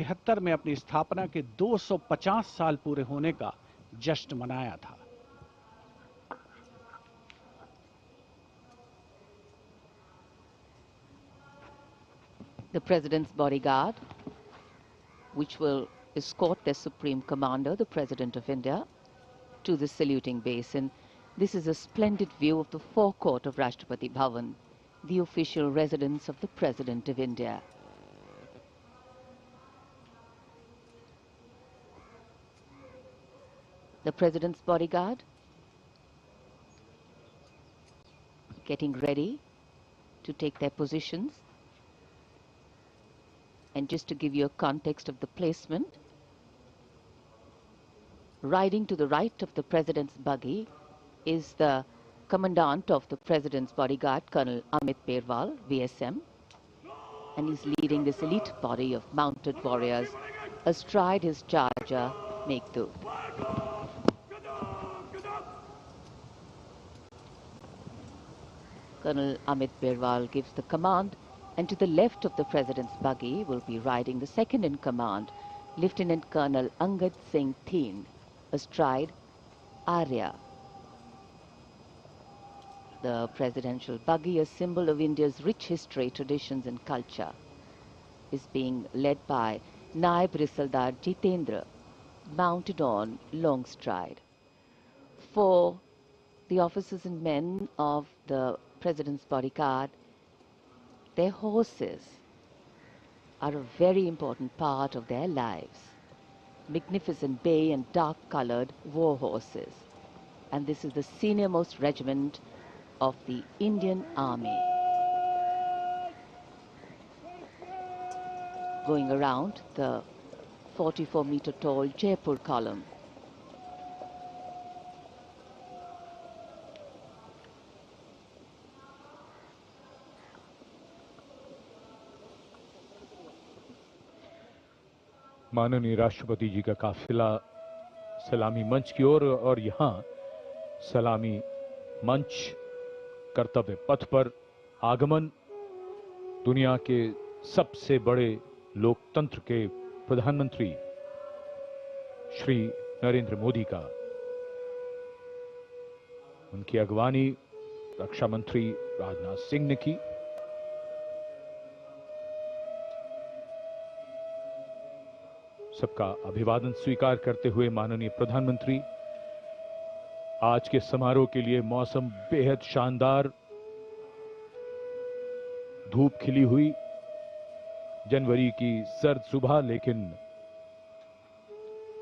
1973 में अपनी स्थापना के 250 साल पूरे होने का जश्न मनाया था। The President's bodyguard, which will escort the Supreme Commander, the President of India, to the saluting basin. This is a splendid view of the forecourt of Rashtrapati Bhavan, the official residence of the President of India. The President's bodyguard getting ready to take their positions. And just to give you a context of the placement, riding to the right of the President's buggy is the Commandant of the President's bodyguard, Colonel Amit Perwal, VSM, and he's leading this elite body of mounted warriors astride his charger, Meghdoot. Colonel Amit Perwal gives the command, and to the left of the President's buggy will be riding the second in command, Lieutenant Colonel Angad Singh Thind, astride Arya. The presidential buggy, a symbol of India's rich history, traditions and culture, is being led by Naib Risaldar Jitendra, mounted on Longstride. For the officers and men of the President's bodyguard, their horses are a very important part of their lives. Magnificent bay and dark-colored war horses. And this is the senior-most regiment of the Indian Army. Going around the 44-meter tall Jaipur column. माननीय राष्ट्रपति जी का काफिला सलामी मंच की ओर और यहाँ सलामी मंच कर्तव्य पथ पर आगमन दुनिया के सबसे बड़े लोकतंत्र के प्रधानमंत्री श्री नरेंद्र मोदी का, उनकी अगवानी रक्षा मंत्री राजनाथ सिंह ने की। सबका अभिवादन स्वीकार करते हुए माननीय प्रधानमंत्री, आज के समारोह के लिए मौसम बेहद शानदार, धूप खिली हुई, जनवरी की सर्द सुबह, लेकिन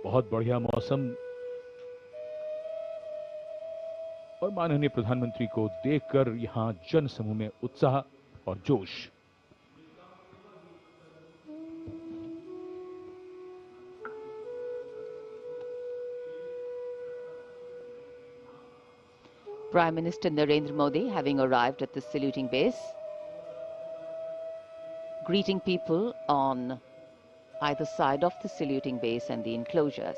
बहुत बढ़िया मौसम। और माननीय प्रधानमंत्री को देखकर यहां जनसमूह में उत्साह और जोश। Prime Minister Narendra Modi having arrived at the saluting base, greeting people on either side of the saluting base and the enclosures.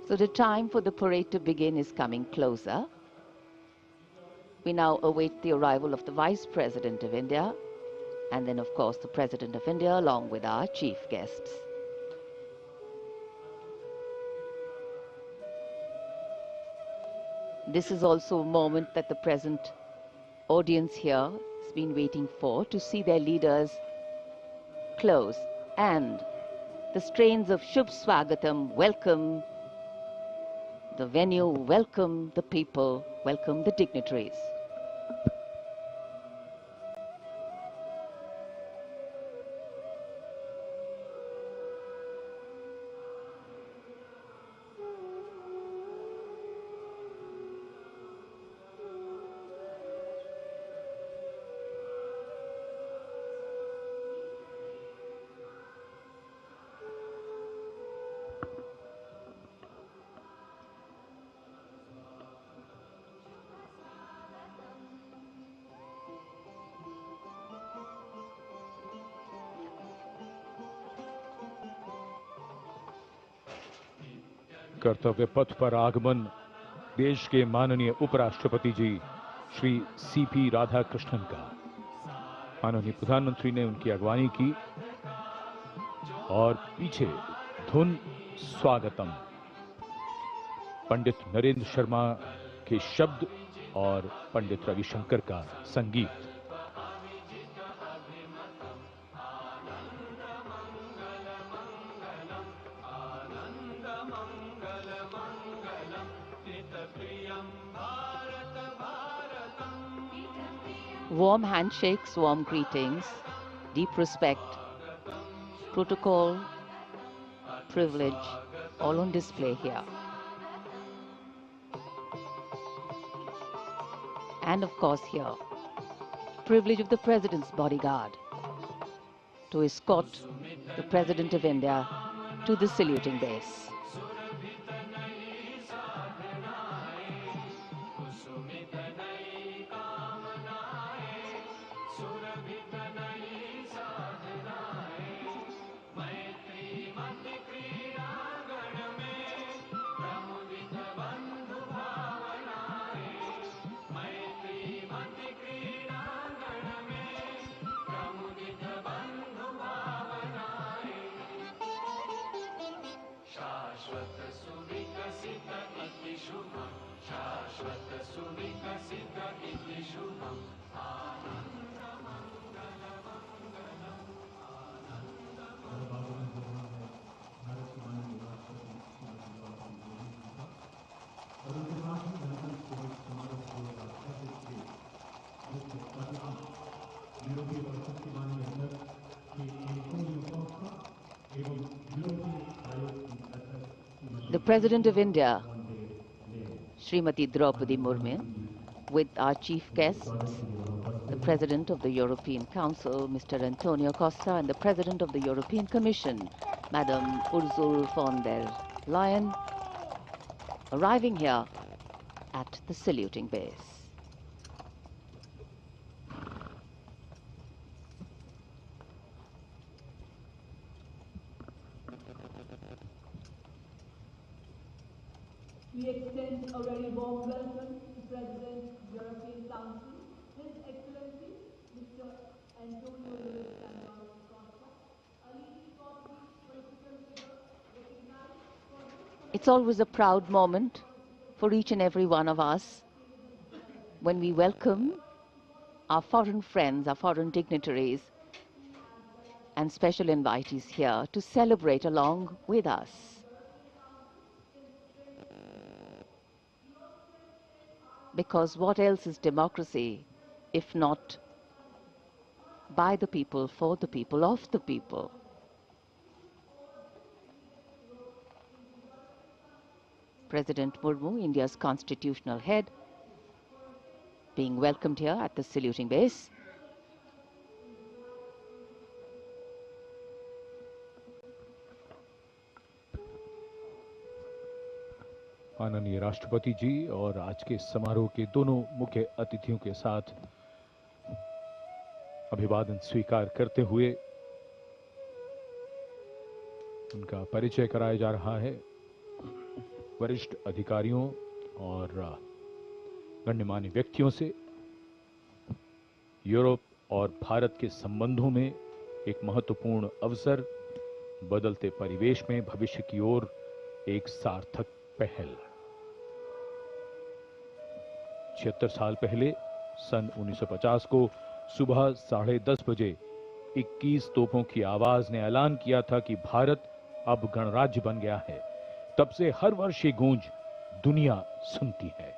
So the time for the parade to begin is coming closer. We now await the arrival of the Vice President of India, and then, of course, the President of India, along with our chief guests. This is also a moment that the present audience here has been waiting for, to see their leaders close. And the strains of Shubh Swagatam welcome the venue, welcome the people, welcome the dignitaries. कर्तव्य पथ पर आगमन देश के माननीय उपराष्ट्रपति जी Shri CP Radhakrishnan का। माननीय प्रधानमंत्री ने उनकी अगवानी की और पीछे धुन स्वागतम पंडित नरेंद्र शर्मा के शब्द और पंडित रविशंकर का संगीत। Warm handshakes, warm greetings, deep respect, protocol, privilege, all on display here. And of course here, privilege of the President's bodyguard to escort the President of India to the saluting base. The President of India, Srimati Draupadi Murmu, with our chief guests, the President of the European Council, Mr. Antonio Costa, and the President of the European Commission, Madam Ursula von der Leyen, arriving here at the saluting base. We extend a very warm welcome to President of the European Council, His Excellency, Mr. Antonio Luis Santos Costa, a leading Portuguese political figure recognized for his... It's always a proud moment for each and every one of us when we welcome our foreign friends, our foreign dignitaries, and special invitees here to celebrate along with us. Because what else is democracy if not by the people, for the people, of the people? President Murmu, India's constitutional head, being welcomed here at the saluting base. माननीय राष्ट्रपति जी और आज के समारोह के दोनों मुख्य अतिथियों के साथ अभिवादन स्वीकार करते हुए उनका परिचय कराया जा रहा है। वरिष्ठ अधिकारियों और गण्यमान्य व्यक्तियों से यूरोप और भारत के संबंधों में एक महत्वपूर्ण अवसर, बदलते परिवेश में भविष्य की ओर एक सार्थक पहल। 76 साल पहले सन 1950 को सुबह 10:30 बजे 21 तोपों की आवाज ने ऐलान किया था कि भारत अब गणराज्य बन गया है। तब से हर वर्ष ये गूंज दुनिया सुनती है।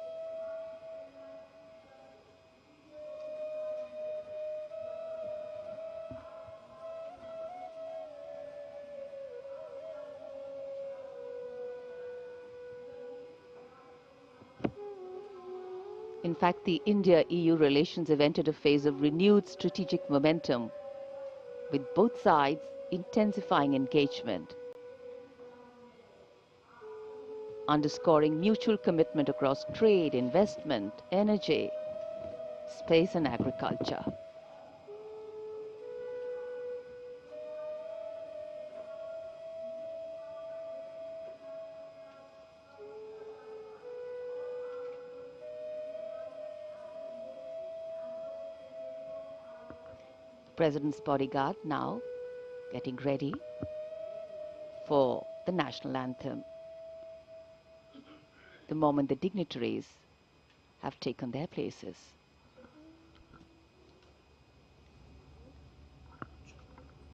In fact, the India-EU relations have entered a phase of renewed strategic momentum, with both sides intensifying engagement, underscoring mutual commitment across trade, investment, energy, space and agriculture. President's bodyguard now getting ready for the national anthem. The moment the dignitaries have taken their places.